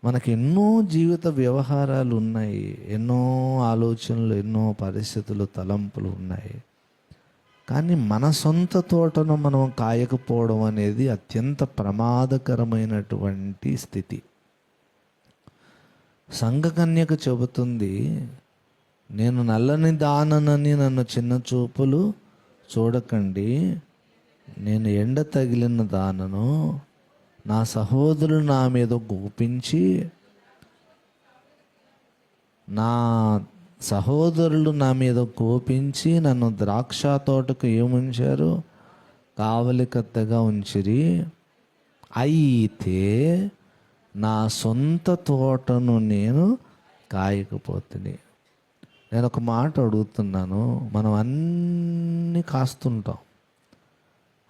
మనకి ఎన్నో జీవిత వ్యవహారాలు ఉన్నాయి, ఎన్నో ఆలోచనలు, ఎన్నో పరిస్థితులు, తలంపులు ఉన్నాయి. కానీ మన సొంత తోటను మనం కాయకపోవడం అనేది అత్యంత ప్రమాదకరమైనటువంటి స్థితి. సంఘకన్యక చెబుతుంది, నేను నల్లని దాననని నన్ను చిన్న చూపులు చూడకండి, నేను ఎండ తగిలిన దానను. నా సహోదరులు నా మీద కోపించి నన్ను ద్రాక్ష తోటకు ఏముంచారు? కావలికత్తగా ఉంచిరి. అయితే నా సొంత తోటను నేను కాయకపోతుంది. నేను ఒక మాట అడుగుతున్నాను, మనం అన్నీ కాస్తుంటాం,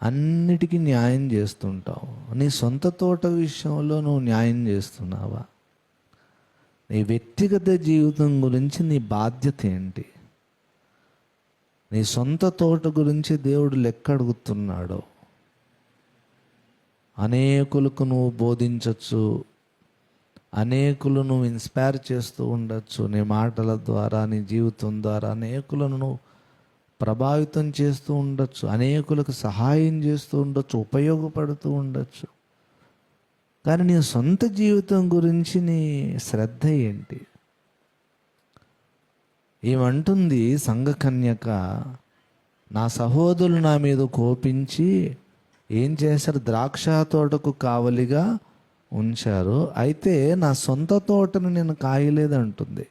అన్నిటికీ న్యాయం చేస్తుంటావు. నీ సొంత తోట విషయంలో నువ్వు న్యాయం చేస్తున్నావా? నీ వ్యక్తిగత జీవితం గురించి నీ బాధ్యత ఏంటి? నీ సొంత తోట గురించి దేవుడు లెక్క అడుగుతున్నాడు. అనేకులకు నువ్వు బోధించవచ్చు, అనేకులు నువ్వు ఇన్స్పైర్ చేస్తూ ఉండొచ్చు, నీ మాటల ద్వారా, నీ జీవితం ద్వారా అనేకులను నువ్వు ప్రభావితం చేస్తూ ఉండొచ్చు, అనేకులకు సహాయం చేస్తూ ఉండొచ్చు, ఉపయోగపడుతూ ఉండొచ్చు. కానీ నీ సొంత జీవితం గురించి నీ శ్రద్ధ ఏంటి? ఏమంటుంది సంఘకన్యక, నా సహోదరులు నా మీద కోపించి ఏం చేశారు? ద్రాక్ష తోటకు కావలిగా ఉంచారు, అయితే నా సొంత తోటను నేను కాయలేదంటుంది.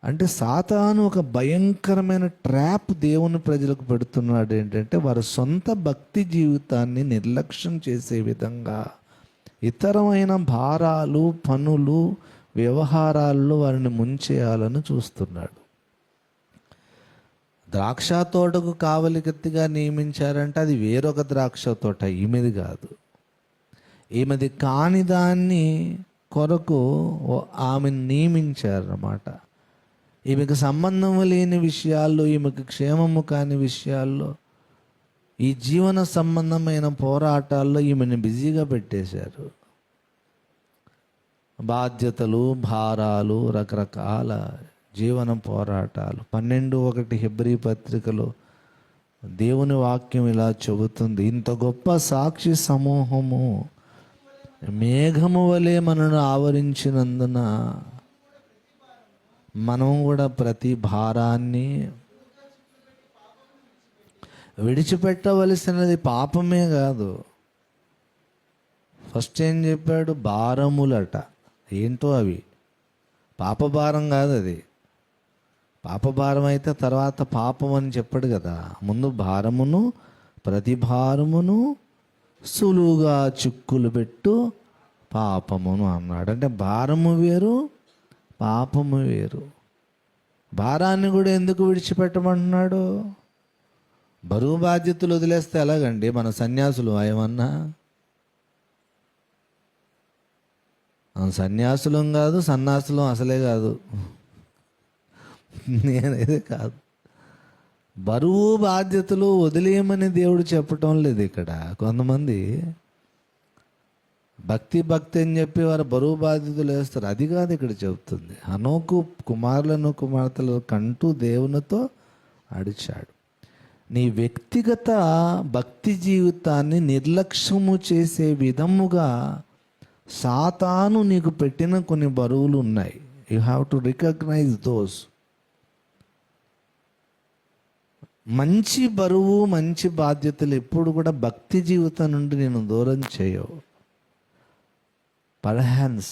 అంటే సాతాను ఒక భయంకరమైన ట్రాప్ దేవుని ప్రజలకు పెడుతున్నాడు. ఏంటంటే వారి సొంత భక్తి జీవితాన్ని నిర్లక్ష్యం చేసే విధంగా ఇతరమైన భారాలు, పనులు, వ్యవహారాల్లో వారిని ముంచేయాలని చూస్తున్నాడు. ద్రాక్ష తోటకు కావలికత్తిగా నియమించారంటే అది వేరొక ద్రాక్ష తోట, ఈమెది కాదు. ఈమెది కాని దాన్ని కొరకు ఆమెను నియమించారన్నమాట. ఈమెకు సంబంధం లేని విషయాల్లో, ఈమెకు క్షేమము కాని విషయాల్లో, ఈ జీవన సంబంధమైన పోరాటాల్లో ఈమెను బిజీగా పెట్టేశారు. బాధ్యతలు, భారాలు, రకరకాల జీవన పోరాటాలు. 12:1 హెబ్రీ పత్రికలో దేవుని వాక్యం ఇలా చెబుతుంది, ఇంత గొప్ప సాక్షి సమూహము మేఘము వలె మనను ఆవరించినందున మనం కూడా ప్రతి భారాన్ని విడిచిపెట్టవలసినది పాపమే కాదు. ఫస్ట్ ఏం చెప్పాడు? భారములట. ఏంటో అవి, పాపభారం కాదు అది. పాపభారం అయితే తర్వాత పాపం అని చెప్పాడు కదా. ముందు భారమును, ప్రతి భారమును సులువుగా చిక్కులు పెట్టు పాపమును అన్నాడు. అంటే భారము వేరు, పాపము వేరు. భారాన్ని కూడా ఎందుకు విడిచిపెట్టమంటున్నాడు? బరువు బాధ్యతలు వదిలేస్తే ఎలాగండి? మన సన్యాసులు ఏమన్నా సన్యాసులం కాదు, సన్యాసులం అసలే కాదు, నేనేదే కాదు. బరువు బాధ్యతలు వదిలేయమని దేవుడు చెప్పటం లేదు ఇక్కడ. కొంతమంది భక్తి అని చెప్పి వారు బరువు బాధ్యతలు వేస్తారు. అది కాదు ఇక్కడ చెబుతుంది. హనోకు కుమారులను కుమార్తెలు కంటూ దేవునితో అడిచాడు. నీ వ్యక్తిగత భక్తి జీవితాన్ని నిర్లక్ష్యము చేసే విధముగా సాతాను నీకు పెట్టిన కొన్ని బరువులు ఉన్నాయి. You have to recognise those. మంచి బరువు, మంచి బాధ్యతలు ఎప్పుడు కూడా భక్తి జీవితం నుండి నేను దూరం చేయవు. Perhaps,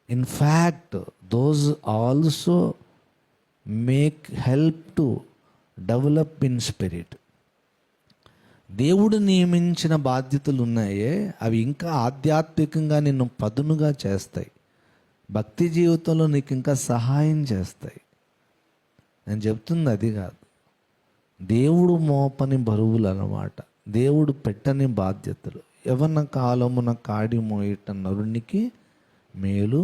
in fact, those also help to develop in spirit. దేవుడు నియమించిన బాధ్యతలు ఉన్నాయే, అవి ఇంకా ఆధ్యాత్మికంగా నిన్ను పదునుగా చేస్తాయి. భక్తి జీవితంలో నీకు ఇంకా సహాయం చేస్తాయి. నేను చెప్తుంది అది కాదు. దేవుడు మోపని బరువులు అన్నమాట, దేవుడు పెట్టని బాధ్యతలు. యవ్వన కాలమున కాడి మోయట నరునికి మేలు,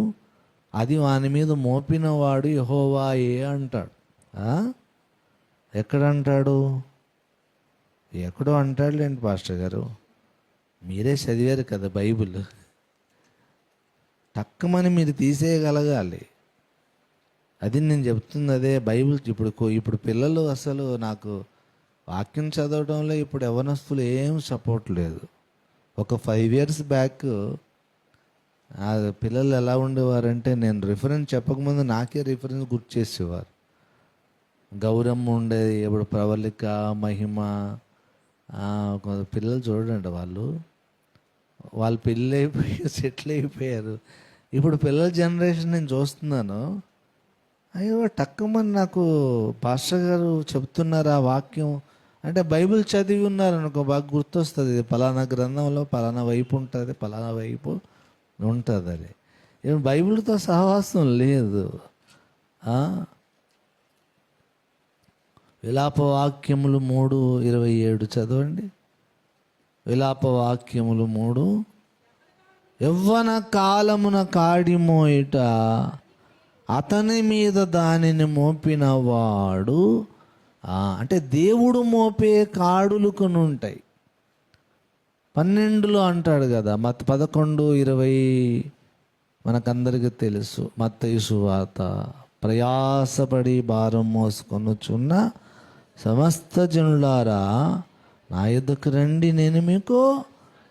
అది వాని మీద మోపినవాడు యెహోవాయే అంటాడు. ఎక్కడంటాడు? ఎక్కడో అంటాడులేండి పాస్టర్ గారు, మీరే చదివారు కదా బైబిల్. టక్కుమని మీరు తీసేయగలగాలి. అది నేను చెప్తుంది అదే. బైబిల్ ఇప్పుడు పిల్లలు అసలు నాకు వాక్యం చదవడంలో ఇప్పుడు యవ్వనస్తులు ఏం సపోర్ట్ లేదు. ఒక 5 years బ్యాక్ ఆ పిల్లలు ఎలా ఉండేవారంటే, నేను రిఫరెన్స్ చెప్పకముందు నాకే రిఫరెన్స్ గుర్తు చేసేవారు. గౌరమ్మ ఉండేది, ఇప్పుడు ప్రవళిక, మహిమ, కొంత పిల్లలు చూడండి, వాళ్ళు పెళ్ళి అయిపోయి సెటిల్ అయిపోయారు. ఇప్పుడు పిల్లల జనరేషన్ నేను చూస్తున్నాను. అయ్యో టక్కుమని నాకు పాస్టర్ గారు చెప్తున్నారు ఆ వాక్యం అంటే, బైబిల్ చదివి ఉన్నారు అనుకో, బాగా గుర్తొస్తుంది. పలానా గ్రంథంలో పలానా వైపు ఉంటుంది, పలానా వైపు ఉంటుంది. అది బైబిల్తో సహవాసం లేదు. విలాపవాక్యములు 3:27 చదవండి. విలాపవాక్యములు 3, యవ్వన కాలమున కాడి మోయిట అతని మీద దానిని మోపినవాడు, అంటే దేవుడు మోపే కాడులు కొన్ని ఉంటాయి. 12లో అంటాడు కదా, 11:20 మనకందరికీ తెలుసు. మత్తయి సువార్త, ప్రయాసపడి భారం మోసుకొనుచున్న సమస్త జనులారా నా యొద్దకు రండి, నేను మీకు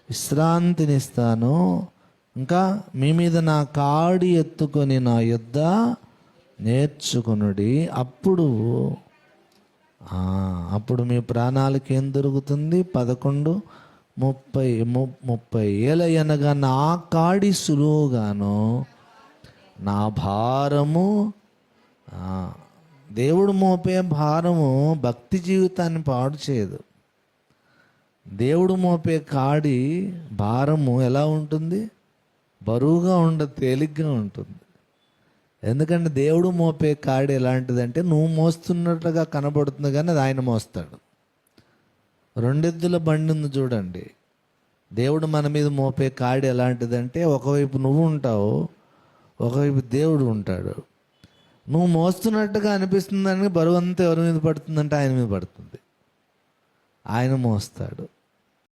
విశ్రాంతినిస్తాను. ఇంకా మీ మీద నా కాడి ఎత్తుకొని నా యొద్ద నేర్చుకొనుడి, అప్పుడు మీ ప్రాణాలకి ఏం దొరుకుతుంది. 11:30 ఏలయనగా నా కాడి సులువుగాను నా భారము. దేవుడు మోపే భారము భక్తి జీవితాన్ని పాడు చేయదు. దేవుడు మోపే కాడి భారము ఎలా ఉంటుంది? బరువుగా ఉండదు, తేలిగ్గా ఉంటుంది. ఎందుకంటే దేవుడు మోపే కాడి ఎలాంటిదంటే, నువ్వు మోస్తున్నట్టుగా కనబడుతుంది కానీ అది ఆయన మోస్తాడు. 2 ఎద్దుల బండి ఉంది చూడండి. దేవుడు మన మీద మోపే కాడి ఎలాంటిదంటే, ఒకవైపు నువ్వు ఉంటావు, ఒకవైపు దేవుడు ఉంటాడు. నువ్వు మోస్తున్నట్టుగా అనిపిస్తుందని బరువు అంతా ఎవరి మీద పడుతుందంటే ఆయన మీద పడుతుంది. ఆయన మోస్తాడు.